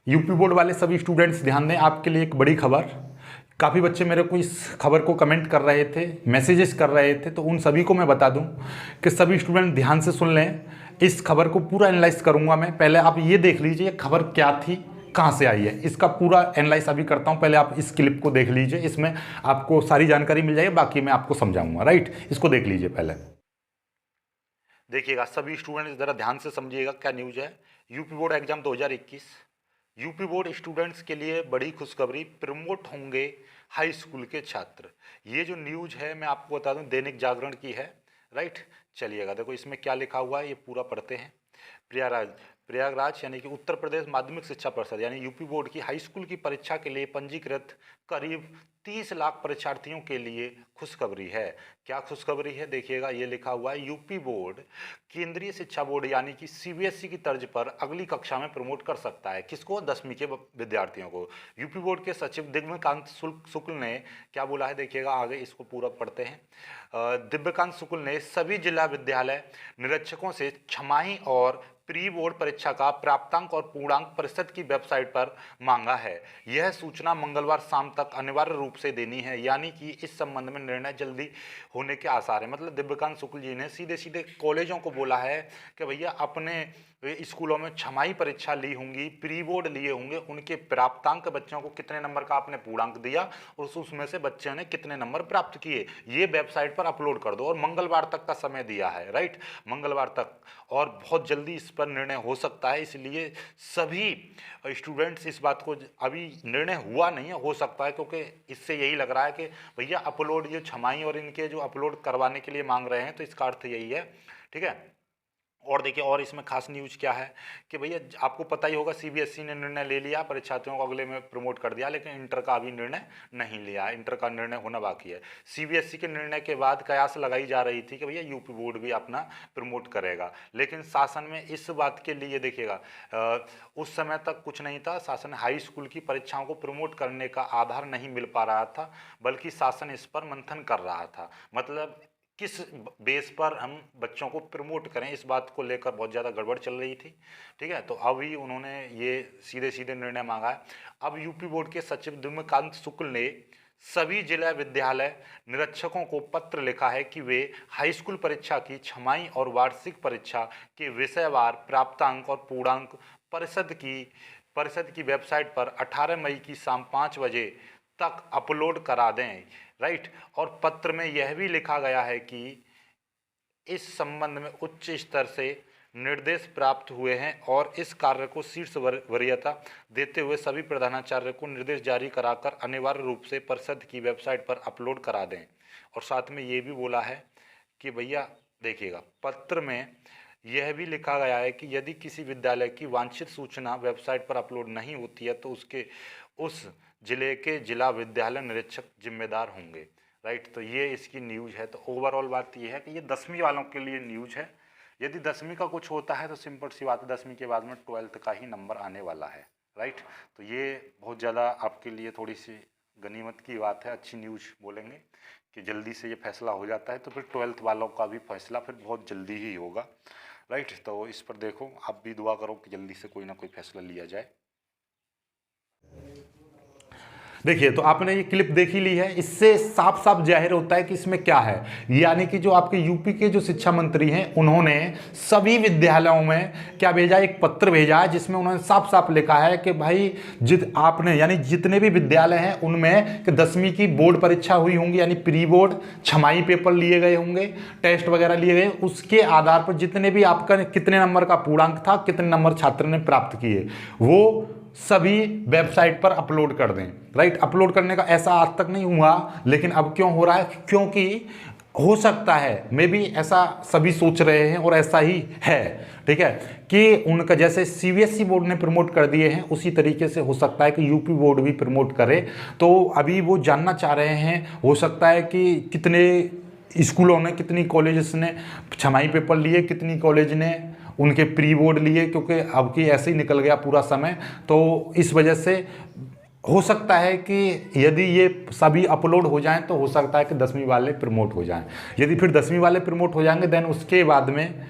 UP board वाले सभी students ध्यान दें, आपके लिए एक बड़ी खबर। काफ़ी बच्चे मेरे को इस खबर को कमेंट कर रहे थे, मैसेजेस कर रहे थे, तो उन सभी को मैं बता दूं कि सभी स्टूडेंट ध्यान से सुन लें। इस खबर को पूरा एनालाइज करूंगा मैं। पहले आप ये देख लीजिए खबर क्या थी, कहाँ से आई है, इसका पूरा एनालाइज अभी करता हूँ। पहले आप इस क्लिप को देख लीजिए, इसमें आपको सारी जानकारी मिल जाएगी, बाकी मैं आपको समझाऊंगा। राइट, इसको देख लीजिए। पहले देखिएगा, सभी स्टूडेंट ज़रा ध्यान से समझिएगा क्या न्यूज़ है। UP board exam 2021, UP board students के लिए बड़ी खुशखबरी, प्रमोट होंगे हाई स्कूल के छात्र। ये जो न्यूज़ है मैं आपको बता दूं दैनिक जागरण की है। राइट, चलिएगा देखो इसमें क्या लिखा हुआ है, ये पूरा पढ़ते हैं। प्रयागराज यानी कि उत्तर प्रदेश माध्यमिक शिक्षा परिषद यानी यूपी बोर्ड की हाई स्कूल की परीक्षा के लिए पंजीकृत करीब 30 लाख परीक्षार्थियों के लिए खुशखबरी है। क्या खुशखबरी है देखिएगा, ये लिखा हुआ है, यूपी बोर्ड केंद्रीय शिक्षा बोर्ड यानी कि सीबीएसई की तर्ज पर अगली कक्षा में प्रमोट कर सकता है। किसको? 10वीं के विद्यार्थियों को। यूपी बोर्ड के सचिव दिव्यकांत शुक्ल ने क्या बोला है देखिएगा, आगे इसको पूरा पढ़ते हैं। दिव्यकांत शुक्ल ने सभी जिला विद्यालय निरीक्षकों से छमाही और प्री बोर्ड परीक्षा का प्राप्तांक और पूर्णांक परिषद की वेबसाइट पर मांगा है। यह सूचना मंगलवार शाम तक अनिवार्य रूप से देनी है, यानी कि इस संबंध में निर्णय जल्दी होने के आसार है। मतलब दिव्यकांत शुक्ल जी ने सीधे सीधे कॉलेजों को बोला है कि भैया अपने स्कूलों में छमाही परीक्षा ली होंगी, प्री बोर्ड लिए होंगे, उनके प्राप्तांक बच्चों को कितने नंबर का आपने पूर्णांक दिया और उसमें से बच्चों ने कितने नंबर प्राप्त किए, ये वेबसाइट पर अपलोड कर दो। और मंगलवार तक का समय दिया है। राइट, मंगलवार तक, और बहुत जल्दी इस पर निर्णय हो सकता है। इसलिए सभी स्टूडेंट्स इस बात को, अभी निर्णय हुआ नहीं है, हो सकता है, क्योंकि इससे यही लग रहा है कि भैया अपलोड ये छमाही और इनके जो अपलोड करवाने के लिए मांग रहे हैं, तो इसका अर्थ यही है। ठीक है, और देखिए और इसमें खास न्यूज़ क्या है कि भैया आपको पता ही होगा, सीबीएसई ने निर्णय ले लिया, परीक्षार्थियों को अगले में प्रमोट कर दिया, लेकिन इंटर का अभी निर्णय नहीं लिया। इंटर का निर्णय होना बाकी है। सीबीएसई के निर्णय के बाद कयास लगाई जा रही थी कि भैया यूपी बोर्ड भी अपना प्रमोट करेगा, लेकिन शासन में इस बात के लिए देखिएगा उस समय तक कुछ नहीं था। शासन हाई स्कूल की परीक्षाओं को प्रमोट करने का आधार नहीं मिल पा रहा था, बल्कि शासन इस पर मंथन कर रहा था। मतलब किस बेस पर हम बच्चों को प्रमोट करें, इस बात को लेकर बहुत ज़्यादा गड़बड़ चल रही थी। ठीक है, तो अभी उन्होंने ये सीधे सीधे निर्णय मांगा है। अब यूपी बोर्ड के सचिव दिव्यकांत शुक्ल ने सभी जिला विद्यालय निरीक्षकों को पत्र लिखा है कि वे हाई स्कूल परीक्षा की छमाही और वार्षिक परीक्षा के विषयवार प्राप्तांक और पूर्णांक परिषद की वेबसाइट पर 18 मई की शाम 5 बजे तक अपलोड करा दें। राइट, और पत्र में यह भी लिखा गया है कि इस संबंध में उच्च स्तर से निर्देश प्राप्त हुए हैं और इस कार्य को शीर्ष वरीयता देते हुए सभी प्रधानाचार्य को निर्देश जारी कराकर अनिवार्य रूप से परिषद की वेबसाइट पर अपलोड करा दें। और साथ में ये भी बोला है कि भैया देखिएगा, पत्र में यह भी लिखा गया है कि यदि किसी विद्यालय की वांछित सूचना वेबसाइट पर अपलोड नहीं होती है तो उस जिले के जिला विद्यालय निरीक्षक जिम्मेदार होंगे। राइट, तो ये इसकी न्यूज़ है। तो ओवरऑल बात ये है कि ये 10वीं वालों के लिए न्यूज़ है। यदि 10वीं का कुछ होता है तो सिंपल सी बात है, 10वीं के बाद में 12th का ही नंबर आने वाला है। राइट, तो ये बहुत ज़्यादा आपके लिए थोड़ी सी गनीमत की बात है, अच्छी न्यूज़ बोलेंगे कि जल्दी से ये फैसला हो जाता है, तो फिर 12th वालों का भी फैसला फिर बहुत जल्दी ही होगा। राइट, तो इस पर देखो, आप भी दुआ करो कि जल्दी से कोई ना कोई फैसला लिया जाए। देखिए, तो आपने ये क्लिप देख ही ली है, इससे साफ साफ जाहिर होता है कि इसमें क्या है। यानी कि जो आपके यूपी के जो शिक्षा मंत्री हैं, उन्होंने सभी विद्यालयों में क्या भेजा, एक पत्र भेजा है जिसमें उन्होंने साफ साफ लिखा है कि भाई आपने यानी जितने भी विद्यालय हैं उनमें कि 10वीं की बोर्ड परीक्षा हुई होंगी, यानी प्री बोर्ड छमाही पेपर लिए गए होंगे, टेस्ट वगैरह लिए गए, उसके आधार पर जितने भी आपका कितने नंबर का पूर्णांक था, कितने नंबर छात्र ने प्राप्त किए, वो सभी वेबसाइट पर अपलोड कर दें। राइट, अपलोड करने का ऐसा आज तक नहीं हुआ, लेकिन अब क्यों हो रहा है? क्योंकि हो सकता है, मे बी ऐसा सभी सोच रहे हैं और ऐसा ही है। ठीक है, कि उनका जैसे सीबीएसई बोर्ड ने प्रमोट कर दिए हैं, उसी तरीके से हो सकता है कि यूपी बोर्ड भी प्रमोट करे। तो अभी वो जानना चाह रहे हैं, हो सकता है कि कितने स्कूलों ने, कितनी कॉलेजेस ने छमाही पेपर लिए, कितनी कॉलेज ने उनके प्री बोर्ड लिए, क्योंकि अब की ऐसे ही निकल गया पूरा समय। तो इस वजह से हो सकता है कि यदि ये सभी अपलोड हो जाएं तो हो सकता है कि 10वीं वाले प्रमोट हो जाएं। यदि फिर 10वीं वाले प्रमोट हो जाएंगे, देन उसके बाद में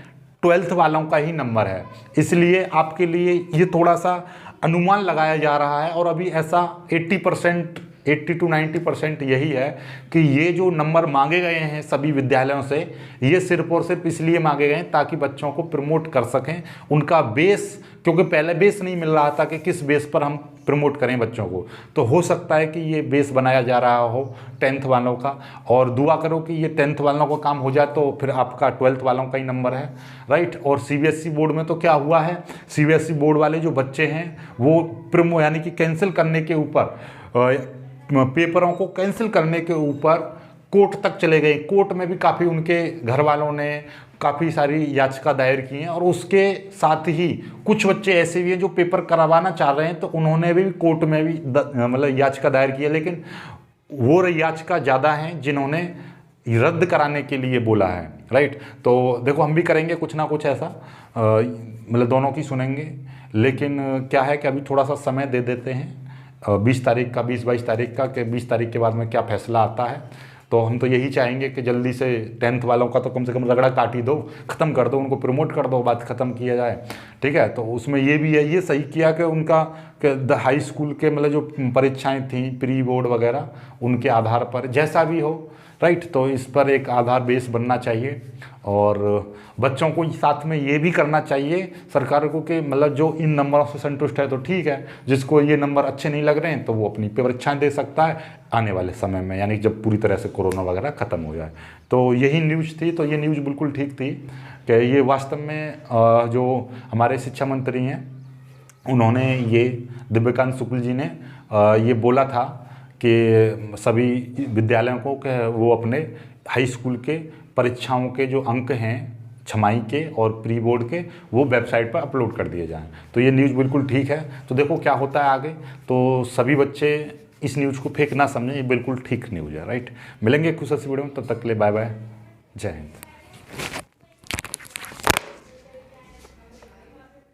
12th वालों का ही नंबर है। इसलिए आपके लिए ये थोड़ा सा अनुमान लगाया जा रहा है, और अभी ऐसा 80% 80 to 90% यही है कि ये जो नंबर मांगे गए हैं सभी विद्यालयों से, ये सिर्फ और सिर्फ इसलिए मांगे गए हैं ताकि बच्चों को प्रमोट कर सकें। उनका बेस, क्योंकि पहले बेस नहीं मिल रहा था कि किस बेस पर हम प्रमोट करें बच्चों को, तो हो सकता है कि ये बेस बनाया जा रहा हो 10th वालों का, और दुआ करो कि ये 10th वालों का काम हो जाए तो फिर आपका 12th वालों का ही नंबर है, राइट। और सीबीएसई बोर्ड में तो क्या हुआ है, सीबीएसई बोर्ड वाले जो बच्चे हैं वो यानी कि कैंसिल करने के ऊपर, पेपरों को कैंसिल करने के ऊपर कोर्ट तक चले गए। कोर्ट में भी काफ़ी उनके घर वालों ने काफ़ी सारी याचिका दायर की हैं, और उसके साथ ही कुछ बच्चे ऐसे भी हैं जो पेपर करवाना चाह रहे हैं, तो उन्होंने भी कोर्ट में भी मतलब याचिका दायर की है, लेकिन वो याचिका ज़्यादा हैं जिन्होंने रद्द कराने के लिए बोला है, राइट। तो देखो हम भी करेंगे कुछ ना कुछ ऐसा, मतलब दोनों की सुनेंगे, लेकिन क्या है कि अभी थोड़ा सा समय दे देते हैं 20 तारीख का, 20-22 तारीख का, कि 20 तारीख के बाद में क्या फैसला आता है। तो हम तो यही चाहेंगे कि जल्दी से 10th वालों का तो कम से कम रगड़ा काट ही दो, ख़त्म कर दो, उनको प्रमोट कर दो, बात ख़त्म किया जाए, ठीक है। तो उसमें ये भी है, ये सही किया कि उनका हाई स्कूल के मतलब जो परीक्षाएं थी प्री बोर्ड वगैरह, उनके आधार पर जैसा भी हो, राइट, तो इस पर एक आधार बेस बनना चाहिए। और बच्चों को साथ में ये भी करना चाहिए सरकार को कि मतलब जो इन नंबरों से संतुष्ट है तो ठीक है, जिसको ये नंबर अच्छे नहीं लग रहे हैं तो वो अपनी परीक्षाएं दे सकता है आने वाले समय में, यानी जब पूरी तरह से कोरोना वगैरह ख़त्म हो जाए। तो यही न्यूज़ थी, तो ये न्यूज़ बिल्कुल ठीक थी कि ये वास्तव में जो हमारे शिक्षा मंत्री हैं उन्होंने, ये दिव्यकांत शुक्ल जी ने ये बोला था कि सभी विद्यालयों को कि वो अपने हाई स्कूल के परीक्षाओं के जो अंक हैं छमाही के और प्री बोर्ड के, वो वेबसाइट पर अपलोड कर दिए जाएं। तो ये न्यूज़ बिल्कुल ठीक है। तो देखो क्या होता है आगे। तो सभी बच्चे इस न्यूज़ को फेक ना समझें, ये बिल्कुल ठीक न्यूज़ है, राइट। मिलेंगे कुछ ऐसी वीडियो में, तब तक के लिए बाय बाय, जय हिंद।